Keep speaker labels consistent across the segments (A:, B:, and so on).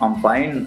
A: I'm fine,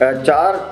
A: 4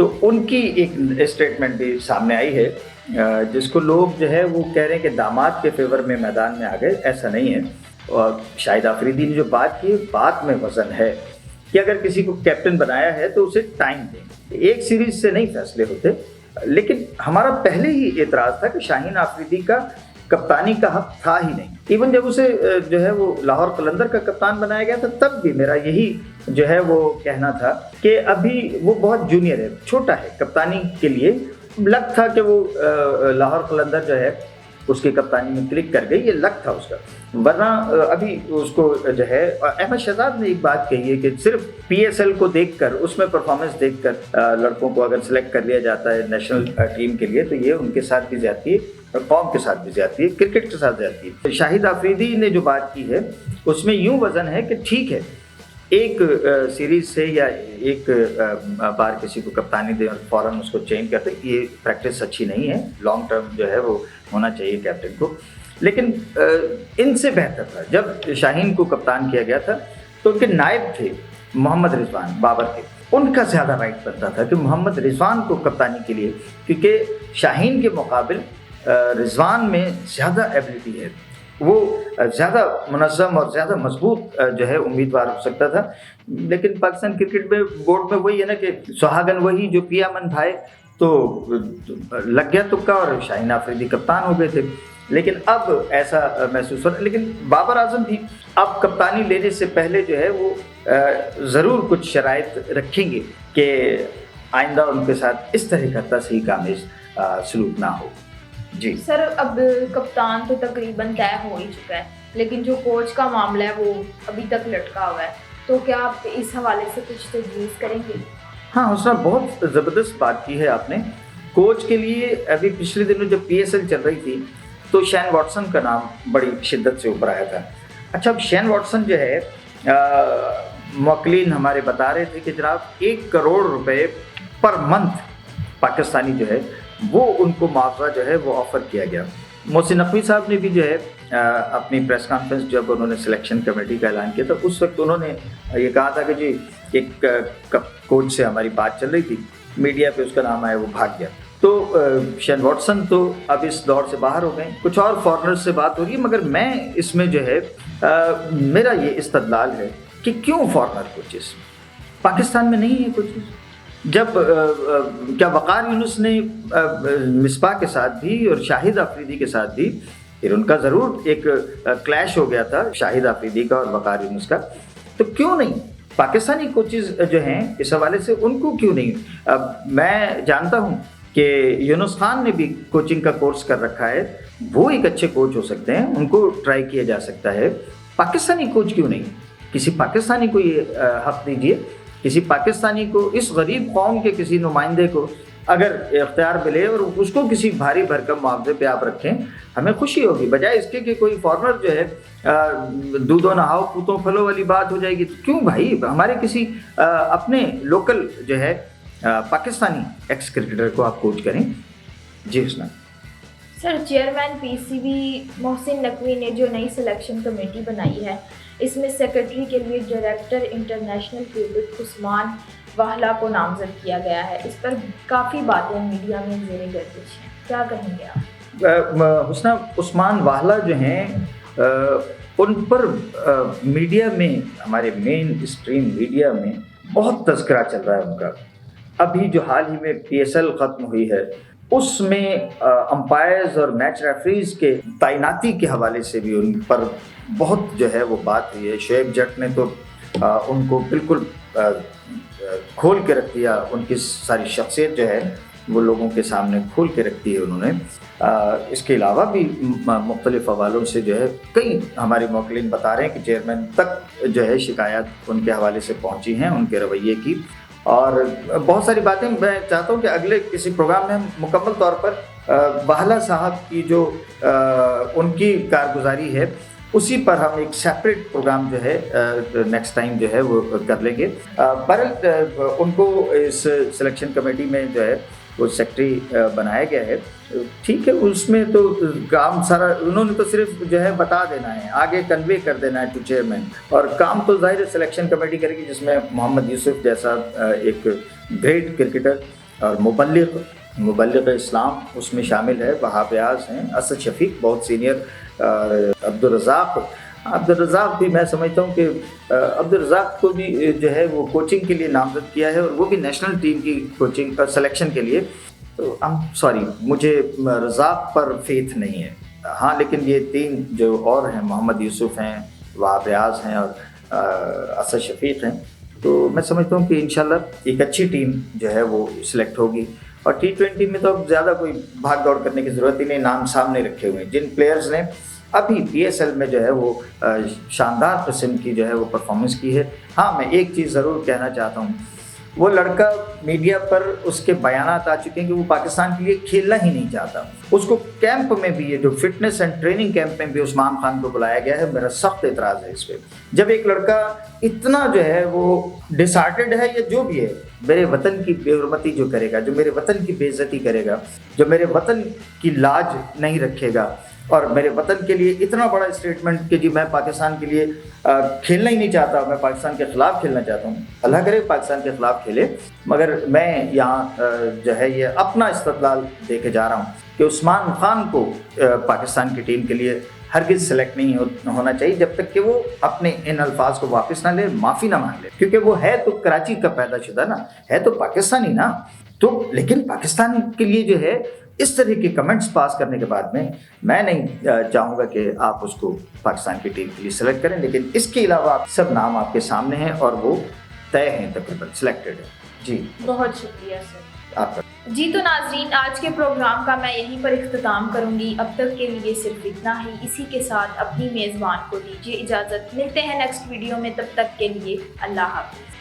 A: تو ان کی ایک اسٹیٹمنٹ بھی سامنے آئی ہے جس کو لوگ جو ہے وہ کہہ رہے ہیں کہ داماد کے فیور میں میدان میں آ گئے. ایسا نہیں ہے. اور شاہد آفریدی نے جو بات کی بات میں وزن ہے کہ اگر کسی کو کیپٹن بنایا ہے تو اسے ٹائم دیں. ایک سیریز سے نہیں فیصلے ہوتے. لیکن ہمارا پہلے ہی اعتراض تھا کہ شاہین آفریدی کا کپتانی کا حق تھا ہی نہیں. ایون جب اسے جو ہے وہ لاہور قلندر کا کپتان بنایا گیا تھا تب بھی میرا یہی جو ہے وہ کہنا تھا کہ ابھی وہ بہت جونیئر ہے, چھوٹا ہے کپتانی کے لیے. لک تھا کہ وہ لاہور قلندر جو ہے اس کی کپتانی میں کلک کر گئی, یہ لک تھا اس کا. ورنہ ابھی اس کو جو ہے احمد شہزاد نے ایک بات کہی ہے کہ صرف پی ایس ایل کو دیکھ کر, اس میں پرفارمنس دیکھ کر لڑکوں کو اگر سلیکٹ کر لیا جاتا ہے نیشنل ٹیم کے لیے تو یہ ان کے ساتھ بھی زیادتی ہے اور قوم کے ساتھ بھی زیادتی ہے, کرکٹ کے ساتھ زیادتی ہے. شاہد آفریدی نے جو بات کی ہے اس میں یوں وزن ہے کہ ٹھیک ہے ایک سیریز سے یا ایک بار کسی کو کپتانی دیں اور فوراً اس کو چینج کرتے, یہ پریکٹس اچھی نہیں ہے. لانگ ٹرم جو ہے وہ ہونا چاہیے کیپٹن کو. لیکن ان سے بہتر تھا جب شاہین کو کپتان کیا گیا تھا تو ان کے نائب تھے محمد رضوان بابر کے, ان کا زیادہ رائٹ بنتا تھا کہ محمد رضوان کو کپتانی کے لیے, کیونکہ شاہین کے مقابل رضوان میں زیادہ ایبلٹی ہے, وہ زیادہ منظم اور زیادہ مضبوط جو ہے امیدوار ہو سکتا تھا. لیکن پاکستان کرکٹ میں بورڈ میں وہی ہے نا کہ سہاگن وہی جو پیا من بھائی, تو لگ گیا تکا اور شاہین آفریدی کپتان ہو گئے تھے. لیکن اب ایسا محسوس ہو رہا ہے. لیکن بابر اعظم بھی اب کپتانی لینے سے پہلے جو ہے وہ ضرور کچھ شرائط رکھیں گے کہ آئندہ ان کے ساتھ اس طرح کا تصحیح آمیز سلوک نہ ہو. جی
B: سر, اب کپتان تو تقریباً طے ہو ہی چکا ہے, لیکن جو کوچ کا معاملہ ہے وہ ابھی تک لٹکا ہوا ہے, تو کیا آپ اس حوالے سے کچھ تجویز کریں گے؟
A: ہاں حسنہ, بہت زبردست بات کی ہے آپ نے. کوچ کے لیے ابھی پچھلے دنوں جب پی ایس ایل چل رہی تھی تو شین واٹسن کا نام بڑی شدت سے اوپر آیا تھا. اچھا, اب شین واٹسن جو ہے موکلین ہمارے بتا رہے تھے کہ جناب 1 کروڑ روپے پر منتھ پاکستانی جو ہے وہ ان کو معاوضہ جو ہے وہ آفر کیا گیا. محسن نقوی صاحب نے بھی جو ہے اپنی پریس کانفرنس جب انہوں نے سلیکشن کمیٹی کا اعلان کیا تھا اس وقت انہوں نے یہ کہا تھا کہ جی ایک کوچ سے ہماری بات چل رہی تھی, میڈیا پہ اس کا نام آیا, وہ بھاگ گیا. تو شین واٹسن تو اب اس دور سے باہر ہو گئے. کچھ اور فارنرز سے بات ہو رہی ہے, مگر میں اس میں جو ہے میرا یہ استدلال ہے کہ کیوں فارنر کوچز پاکستان میں نہیں ہے کوچز. جب کیا وقار یونس نے مصباح کے ساتھ بھی اور شاہد آفریدی کے ساتھ بھی, پھر ان کا ضرور ایک کلیش ہو گیا تھا شاہد آفریدی کا اور وقار یونس کا, تو کیوں نہیں پاکستانی کوچز جو ہیں اس حوالے سے ان کو کیوں نہیں؟ اب میں جانتا ہوں کہ یونس خان نے بھی کوچنگ کا کورس کر رکھا ہے, وہ ایک اچھے کوچ ہو سکتے ہیں, ان کو ٹرائی کیا جا سکتا ہے. پاکستانی کوچ کیوں نہیں؟ کسی پاکستانی کو یہ حق دیجیے, کسی پاکستانی کو, اس غریب قوم کے کسی نمائندے کو اگر اختیار ملے اور اس کو کسی بھاری بھرکم معاوضے پہ آپ رکھیں, ہمیں خوشی ہوگی, بجائے اس کے کہ کوئی فارنر جو ہے دودھو نہاؤ پوتوں پھلوں والی بات ہو جائے گی. کیوں بھائی, ہمارے کسی اپنے لوکل جو ہے پاکستانی ایکس کرکٹر کو آپ کوچ کریں. جی حسنہ.
B: سر, chairman P C B Mohsin Naqvi نے جو نئی سلیکشن کمیٹی بنائی ہے اس میں سیکرٹری کے لیے ڈائریکٹر انٹرنیشنل کرکٹ عثمان واہلا کو نامزد کیا گیا ہے. اس پر کافی باتیں میڈیا میں زیر گردش ہیں, کیا کہیں گے آپ؟
A: حسنہ, عثمان واہلا جو ہیں ان پر میڈیا میں, ہمارے مین اسٹریم میڈیا میں بہت تذکرہ چل رہا ہے ان کا. ابھی جو حال ہی میں پی ایس ایل ختم ہوئی ہے اس میں امپائرز اور میچ ریفریز کے تعیناتی کے حوالے سے بھی ان پر بہت جو ہے وہ بات ہوئی ہے. شعیب جٹ نے تو ان کو بالکل کھول کے رکھ دیا, ان کی ساری شخصیت جو ہے وہ لوگوں کے سامنے کھول کے رکھ دی ہے انہوں نے. اس کے علاوہ بھی مختلف حوالوں سے جو ہے کئی ہمارے موکلین بتا رہے ہیں کہ چیئرمین تک جو ہے شکایات ان کے حوالے سے پہنچی ہیں ان کے رویے کی. اور بہت ساری باتیں میں چاہتا ہوں کہ اگلے کسی پروگرام میں ہم مکمل طور پر واہلا صاحب کی جو ان کی کارگزاری ہے اسی پر ہم ایک سیپریٹ پروگرام جو ہے نیکسٹ ٹائم جو ہے وہ کر لیں گے. بہرحال ان کو اس سلیکشن کمیٹی میں جو ہے وہ سیکرٹری بنایا گیا ہے. ٹھیک ہے, اس میں تو کام سارا انہوں نے تو صرف جو ہے بتا دینا ہے, آگے کنوے کر دینا ہے ٹو چیئرمین, اور کام تو ظاہر سلیکشن کمیٹی کرے گی جس میں محمد یوسف جیسا ایک گریٹ کرکٹر اور مبلغ اسلام اس میں شامل ہے، وہاب ریاض ہیں، اسد شفیق بہت سینئر، عبدالرزاق بھی میں سمجھتا ہوں کہ عبدالرزاق کو بھی جو ہے وہ کوچنگ کے لیے نامزد کیا ہے، اور وہ بھی نیشنل ٹیم کی کوچنگ کا سلیکشن کے لیے. تو مجھے رزاق پر فیتھ نہیں ہے. ہاں لیکن یہ 3 جو اور ہیں، محمد یوسف ہیں، وہاب ریاض ہیں اور اسد شفیق ہیں، تو میں سمجھتا ہوں کہ انشاءاللہ ایک اچھی ٹیم جو ہے وہ سلیکٹ ہوگی. اور T20 میں تو اب زیادہ کوئی بھاگ دوڑ کرنے کی ضرورت ہی نہیں، نام سامنے رکھے ہوئے ہیں. جن پلیئرز نے ابھی PSL میں جو ہے وہ شاندار قسم کی جو ہے وہ پرفارمنس کی ہے. ہاں میں ایک چیز ضرور کہنا چاہتا ہوں، وہ لڑکا میڈیا پر اس کے بیانات آ چکے ہیں کہ وہ پاکستان کے لیے کھیلنا ہی نہیں چاہتا. اس کو کیمپ میں بھی، یہ جو فٹنس اینڈ ٹریننگ کیمپ میں بھی عثمان خان کو بلایا گیا ہے. میرا سخت اعتراض ہے اس پہ. جب ایک لڑکا اتنا جو ہے وہ ڈس ہارٹڈ ہے یا جو بھی ہے، میرے وطن کی بے حرمتی جو کرے گا، جو میرے وطن کی بے عزتی کرے گا، جو میرے وطن کی لاج نہیں رکھے گا، اور میرے وطن کے لیے اتنا بڑا اسٹیٹمنٹ کہ جی میں پاکستان کے لیے کھیلنا ہی نہیں چاہتا، میں پاکستان کے خلاف کھیلنا چاہتا ہوں. اللہ کرے پاکستان کے خلاف کھیلے، مگر میں یہاں جو ہے یہ اپنا استدلال دے کے جا رہا ہوں کہ عثمان خان کو پاکستان کی ٹیم کے لیے ہرگز سلیکٹ نہیں ہونا چاہیے جب تک کہ وہ اپنے ان الفاظ کو واپس نہ لے، معافی نہ مانگ لے. کیونکہ وہ ہے تو کراچی کا پیدا شدہ نا، ہے تو پاکستانی نا. تو لیکن پاکستان کے لیے جو ہے اس طرح کے کمنٹس پاس کرنے کے بعد میں نہیں چاہوں گا کہ آپ اس کو پاکستان کی ٹیم کے لیے سلیکٹ کریں. لیکن اس کے علاوہ سب نام آپ کے سامنے ہیں اور وہ طے ہیں، تقریباً سلیکٹڈ ہیں. جی
B: بہت شکریہ سر
A: آپ کا.
B: جی تو ناظرین، آج کے پروگرام کا میں یہیں پر اختتام کروں گی. اب تک کے لیے صرف اتنا ہی. اسی کے ساتھ اپنی میزبان کو دیجیے اجازت. ملتے ہیں نیکسٹ ویڈیو میں، تب تک کے لیے اللہ حافظ.